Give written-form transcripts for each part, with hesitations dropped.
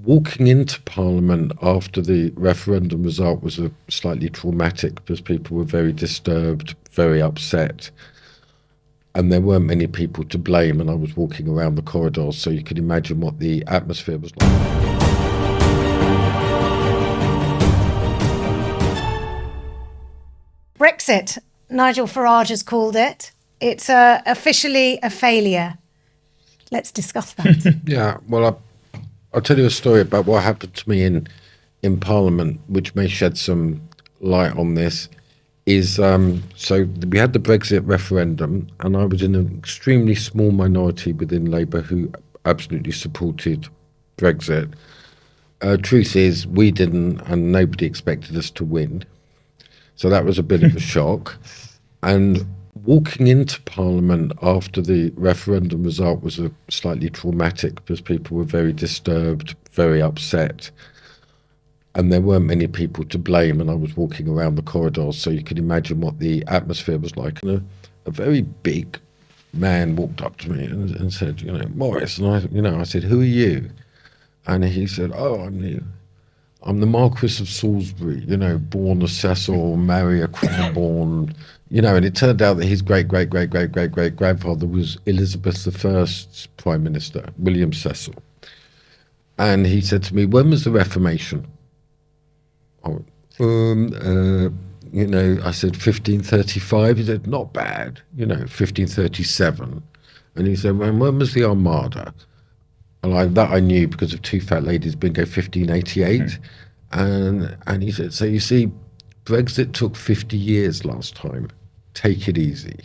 walking into Parliament after the referendum result was slightly traumatic because people were very disturbed, very upset, and there weren't many people to blame, and I was walking around the corridors, so you can imagine what the atmosphere was like. Brexit, Nigel Farage has called it. It's officially a failure. Let's discuss that. Yeah, well, I'll tell you a story about what happened to me in Parliament, which may shed some light on this. So we had the Brexit referendum, and I was in an extremely small minority within Labour who absolutely supported Brexit. Truth is, we didn't, and nobody expected us to win. So that was a bit of a shock. And walking into Parliament after the referendum result was slightly traumatic because people were very disturbed, very upset, and there weren't many people to blame, and I was walking around the corridors, so you can imagine what the atmosphere was like. And a very big man walked up to me and said, Maurice, and I said, who are you? And he said, oh, I'm the Marquis of Salisbury, born a Cecil, marry a Cranborne, and it turned out that his great-great-great-great-great-great-grandfather was Elizabeth I's Prime Minister, William Cecil. And he said to me, when was the Reformation? I went, I said 1535. He said, not bad, 1537. And he said, when was the Armada? And I knew because of Two Fat Ladies Bingo, 1588. And he said, so you see, Brexit took 50 years last time. Take it easy.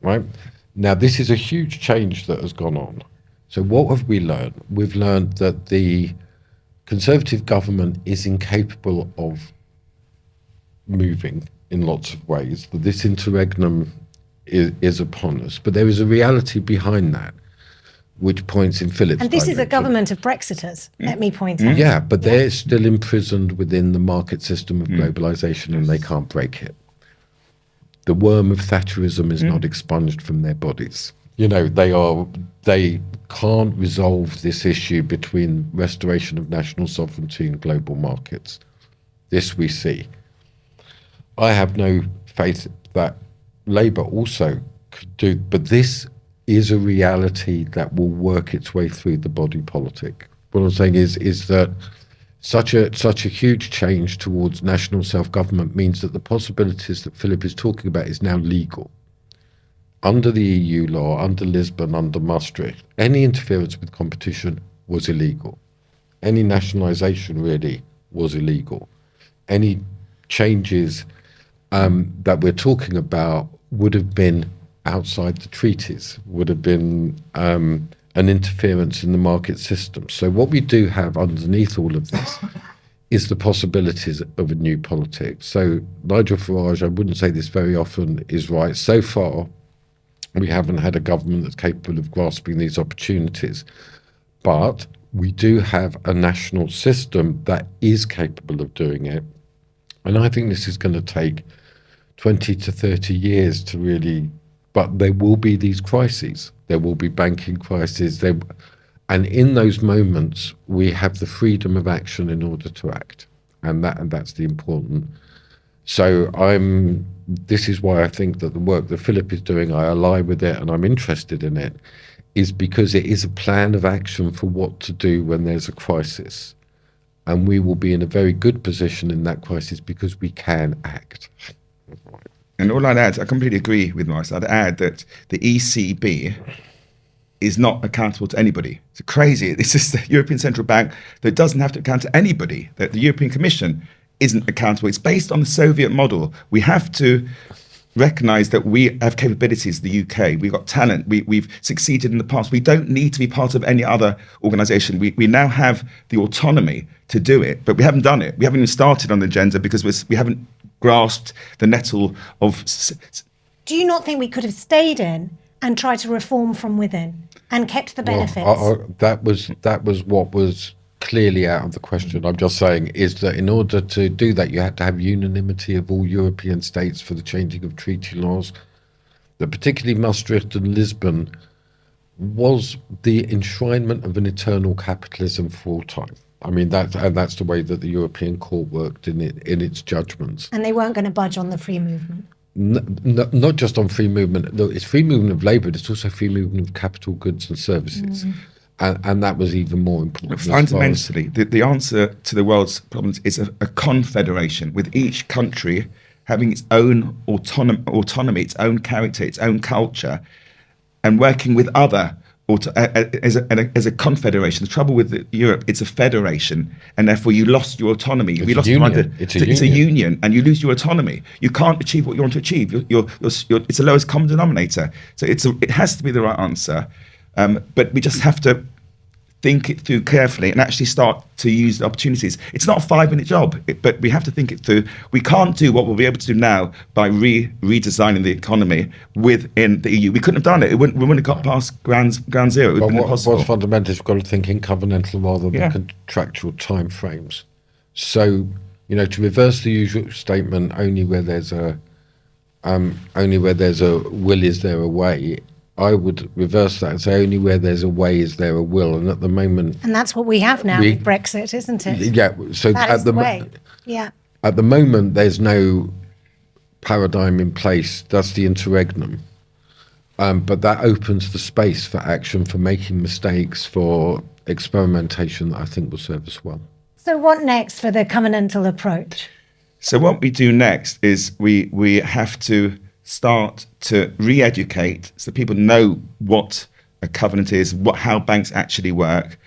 Right? Now, this is a huge change that has gone on. So what have we learned? We've learned that the Conservative government is incapable of moving in lots of ways, that this interregnum is upon us. But there is a reality behind that, which points in Philip's And this direction. is a government of Brexiters, let me point out. Yeah, but they're still imprisoned within the market system of globalisation, and they can't break it. The worm of Thatcherism is not expunged from their bodies. They can't resolve this issue between restoration of national sovereignty and global markets. This we see. I have no faith that Labour also could do, but this is a reality that will work its way through the body politic. What I'm saying is that such a huge change towards national self-government means that the possibilities that Philip is talking about is now legal. Under the EU law, under Lisbon, under Maastricht, any interference with competition was illegal. Any nationalisation really was illegal. Any changes that we're talking about would have been outside the treaties, would have been an interference in the market system. So what we do have underneath all of this is the possibilities of a new politics. So Nigel Farage, I wouldn't say this very often, is right. So far, we haven't had a government that's capable of grasping these opportunities. But we do have a national system that is capable of doing it. And I think this is going to take 20 to 30 years to really, but there will be these crises. There will be banking crises. And in those moments, we have the freedom of action in order to act. And that's the important. So this is why I think that the work that Philip is doing, I ally with it and I'm interested in it, is because it is a plan of action for what to do when there's a crisis. And we will be in a very good position in that crisis because we can act. And all I'd add, I completely agree with Maurice, I'd add that the ECB is not accountable to anybody. It's crazy. This is the European Central Bank that doesn't have to account to anybody, that the European Commission isn't accountable. It's based on the Soviet model. We have to recognise that we have capabilities, the UK. We've got talent. We've succeeded in the past. We don't need to be part of any other organisation. We now have the autonomy to do it, but we haven't done it. We haven't even started on the agenda because we haven't grasped the nettle of... Do you not think we could have stayed in and tried to reform from within and kept the benefits? That was what was clearly out of the question. I'm just saying is that in order to do that, you had to have unanimity of all European states for the changing of treaty laws. That particularly Maastricht and Lisbon was the enshrinement of an eternal capitalism for all time. I mean, that's the way that the European Court worked in its judgments. And they weren't going to budge on the free movement. Not just on free movement. No, it's free movement of labour, but it's also free movement of capital, goods and services. And that was even more important. Fundamentally, the answer to the world's problems is a confederation, with each country having its own autonomy, its own character, its own culture, and working with other as a confederation. The trouble with Europe, it's a federation, and therefore you lost your autonomy. It's a union, and you lose your autonomy. You can't achieve what you want to achieve. It's the lowest common denominator. So it has to be the right answer, but we just have to think it through carefully and actually start to use the opportunities. It's not a 5-minute job, but we have to think it through. We can't do what we'll be able to do now by redesigning the economy within the EU. We couldn't have done it. We wouldn't have got past ground zero. It would have been impossible. What's fundamental is we've got to think in covenantal rather than contractual time frames. So, to reverse the usual statement, only where there's a will is there a way, I would reverse that and say only where there's a way is there a will. And at the moment... And that's what we have now with Brexit, isn't it? Yeah. So that is the way. Yeah. At the moment, there's no paradigm in place. That's the interregnum. But that opens the space for action, for making mistakes, for experimentation that I think will serve us well. So what next for the covenantal approach? So what we do next is we have to start to re-educate so people know what a covenant is, how banks actually work,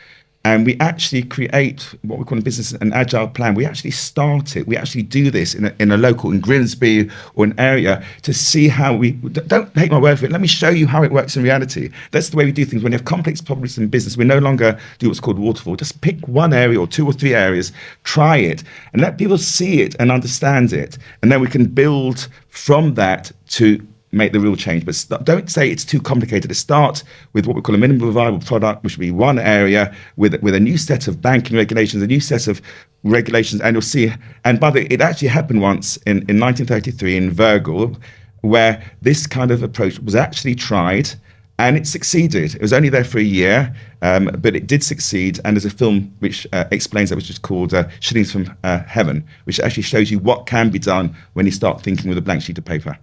and we actually create what we call in business an agile plan. We actually start it. We actually do this in a local, in Grimsby or an area, to see how we, don't take my word for it, let me show you how it works in reality. That's the way we do things. When you have complex problems in business, we no longer do what's called waterfall. Just pick one area or 2 or 3 areas, try it, and let people see it and understand it. And then we can build from that to make the real change. But don't say it's too complicated. It starts with what we call a minimum viable product, which would be one area with a new set of banking regulations, a new set of regulations, and you'll see. And by the way, it actually happened once in 1933 in Virgil, where this kind of approach was actually tried, and it succeeded. It was only there for a year, but it did succeed. And there's a film which explains that, which is called Shillings from Heaven, which actually shows you what can be done when you start thinking with a blank sheet of paper.